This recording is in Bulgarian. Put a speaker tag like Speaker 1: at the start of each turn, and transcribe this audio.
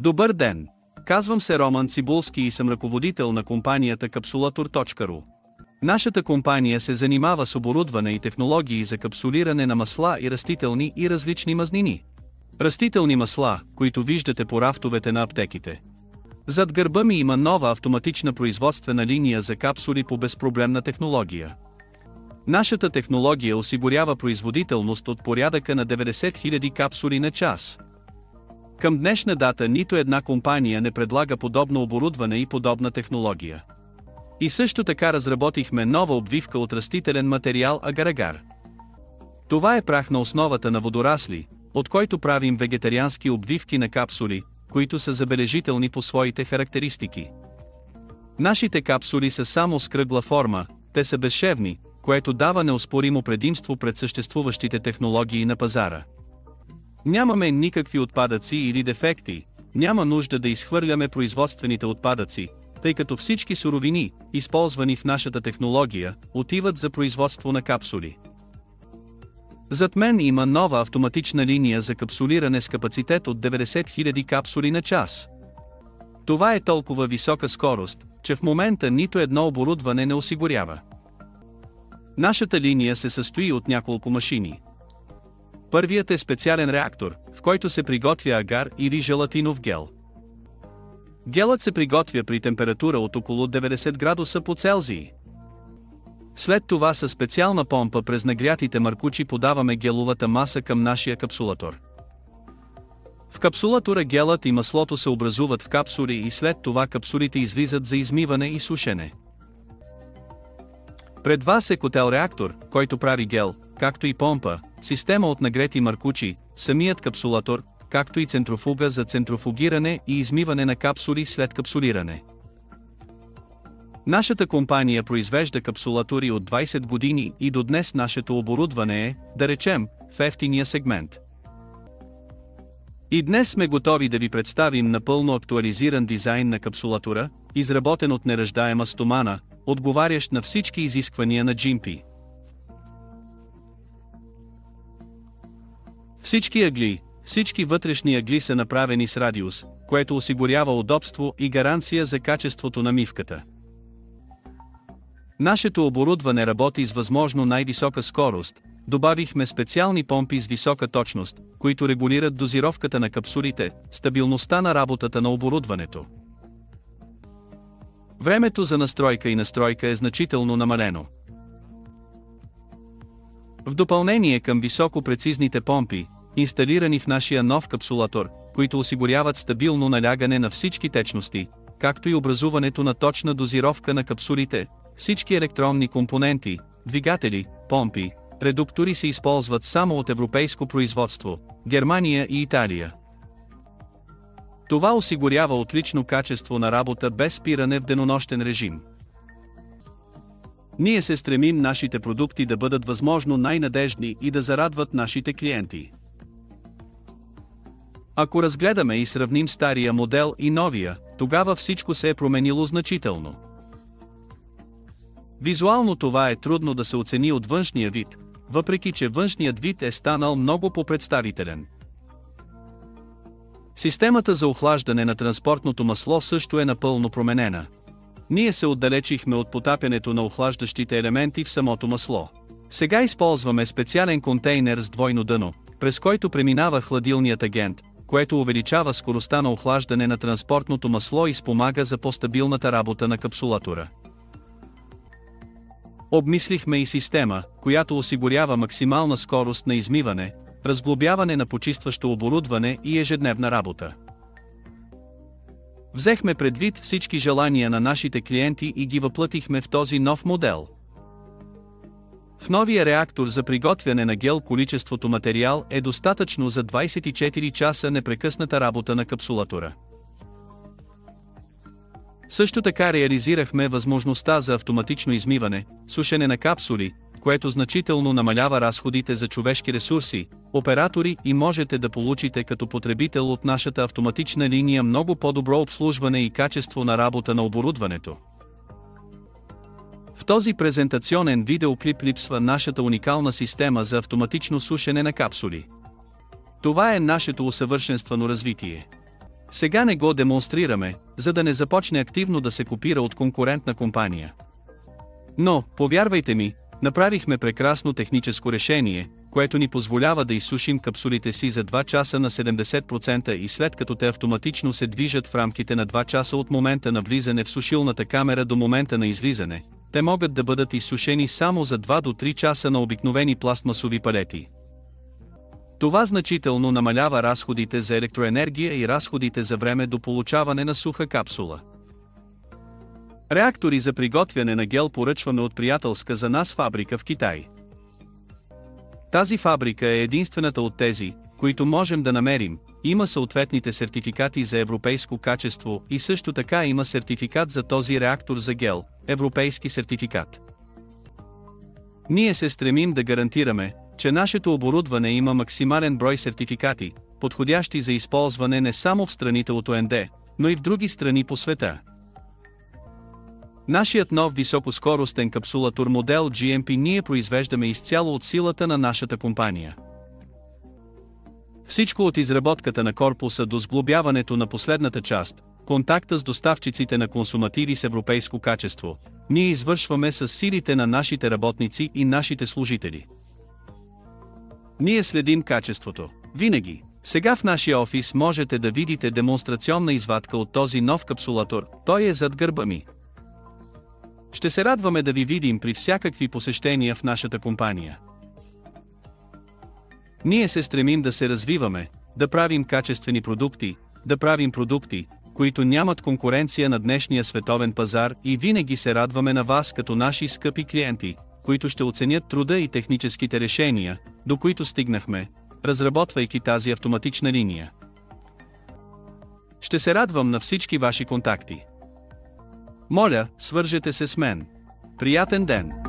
Speaker 1: Добър ден! Казвам се Роман Цибулски и съм ръководител на компанията Capsulator.ru. Нашата компания се занимава с оборудване и технологии за капсулиране на масла и растителни и различни мазнини. Растителни масла, които виждате по рафтовете на аптеките. Зад гърба ми има нова автоматична производствена линия за капсули по безпроблемна технология. Нашата технология осигурява производителност от порядъка на 90 000 капсули на час. Към днешна дата нито една компания не предлага подобно оборудване и подобна технология. И също така разработихме нова обвивка от растителен материал агар-агар. Това е прах на основата на водорасли, от който правим вегетариански обвивки на капсули, които са забележителни по своите характеристики. Нашите капсули са само с кръгла форма, те са безшевни, което дава неоспоримо предимство пред съществуващите технологии на пазара. Нямаме никакви отпадъци или дефекти, няма нужда да изхвърляме производствените отпадъци, тъй като всички суровини, използвани в нашата технология, отиват за производство на капсули. Зад мен има нова автоматична линия за капсулиране с капацитет от 90 000 капсули на час. Това е толкова висока скорост, че в момента нито едно оборудване не осигурява. Нашата линия се състои от няколко машини. Първият е специален реактор, в който се приготвя агар или желатинов гел. Гелът се приготвя при температура от около 90 градуса по Целзий. След това със специална помпа през нагрятите маркучи подаваме геловата маса към нашия капсулатор. В капсулатора гелът и маслото се образуват в капсули и след това капсулите излизат за измиване и сушене. Пред вас е котел-реактор, който прави гел, както и помпа, система от нагрети маркучи, самият капсулатор, както и центрофуга за центрофугиране и измиване на капсули след капсулиране. Нашата компания произвежда капсулатори от 20 години и до днес нашето оборудване е, да речем, в евтиния сегмент. И днес сме готови да ви представим напълно актуализиран дизайн на капсулатора, изработен от неръждаема стомана, отговарящ на всички изисквания на GMP. Всички вътрешни ъгли са направени с радиус, което осигурява удобство и гаранция за качеството на мивката. Нашето оборудване работи с възможно най-висока скорост, добавихме специални помпи с висока точност, които регулират дозировката на капсулите, стабилността на работата на оборудването. Времето за настройка и настройка е значително намалено. В допълнение към високопрецизните помпи, инсталирани в нашия нов капсулатор, които осигуряват стабилно налягане на всички течности, както и образуването на точна дозировка на капсулите, всички електронни компоненти, двигатели, помпи, редуктори се използват само от европейско производство, Германия и Италия. Това осигурява отлично качество на работа без спиране в денонощен режим. Ние се стремим нашите продукти да бъдат възможно най-надеждни и да зарадват нашите клиенти. Ако разгледаме и сравним стария модел и новия, тогава всичко се е променило значително. Визуално това е трудно да се оцени от външния вид, въпреки че външният вид е станал много по-представителен. Системата за охлаждане на транспортното масло също е напълно променена. Ние се отдалечихме от потапянето на охлаждащите елементи в самото масло. Сега използваме специален контейнер с двойно дъно, през който преминава хладилният агент, което увеличава скоростта на охлаждане на транспортното масло и спомага за по-стабилната работа на капсулатора. Обмислихме и система, която осигурява максимална скорост на измиване, разглобяване на почистващо оборудване и ежедневна работа. Взехме предвид всички желания на нашите клиенти и ги въплътихме в този нов модел. В новия реактор за приготвяне на гел количеството материал е достатъчно за 24 часа непрекъсната работа на капсулатора. Също така реализирахме възможността за автоматично измиване, сушене на капсули, което значително намалява разходите за човешки ресурси, оператори и можете да получите като потребител от нашата автоматична линия много по-добро обслужване и качество на работа на оборудването. В този презентационен видеоклип липсва нашата уникална система за автоматично сушене на капсули. Това е нашето усъвършенствано развитие. Сега не го демонстрираме, за да не започне активно да се копира от конкурентна компания. Но, повярвайте ми, направихме прекрасно техническо решение, което ни позволява да изсушим капсулите си за 2 часа на 70% и след като те автоматично се движат в рамките на 2 часа от момента на влизане в сушилната камера до момента на излизане, те могат да бъдат изсушени само за 2 до 3 часа на обикновени пластмасови палети. Това значително намалява разходите за електроенергия и разходите за време до получаване на суха капсула. Реактори за приготвяне на гел поръчваме от приятелска за нас фабрика в Китай. Тази фабрика е единствената от тези, които можем да намерим, има съответните сертификати за европейско качество и също така има сертификат за този реактор за гел, европейски сертификат. Ние се стремим да гарантираме, че нашето оборудване има максимален брой сертификати, подходящи за използване не само в страните от ОНД, но и в други страни по света. Нашият нов високоскоростен капсулатор модел GMP ние произвеждаме изцяло от силата на нашата компания. Всичко от изработката на корпуса до сглобяването на последната част, контакта с доставчиците на консумативи с европейско качество, ние извършваме с силите на нашите работници и нашите служители. Ние следим качеството. Винаги. Сега в нашия офис можете да видите демонстрационна извадка от този нов капсулатор, той е зад гърба ми. Ще се радваме да ви видим при всякакви посещения в нашата компания. Ние се стремим да се развиваме, да правим качествени продукти, да правим продукти, които нямат конкуренция на днешния световен пазар и винаги се радваме на вас като наши скъпи клиенти, които ще оценят труда и техническите решения, до които стигнахме, разработвайки тази автоматична линия. Ще се радвам на всички ваши контакти. Моля, свържете се с мен. Приятен ден!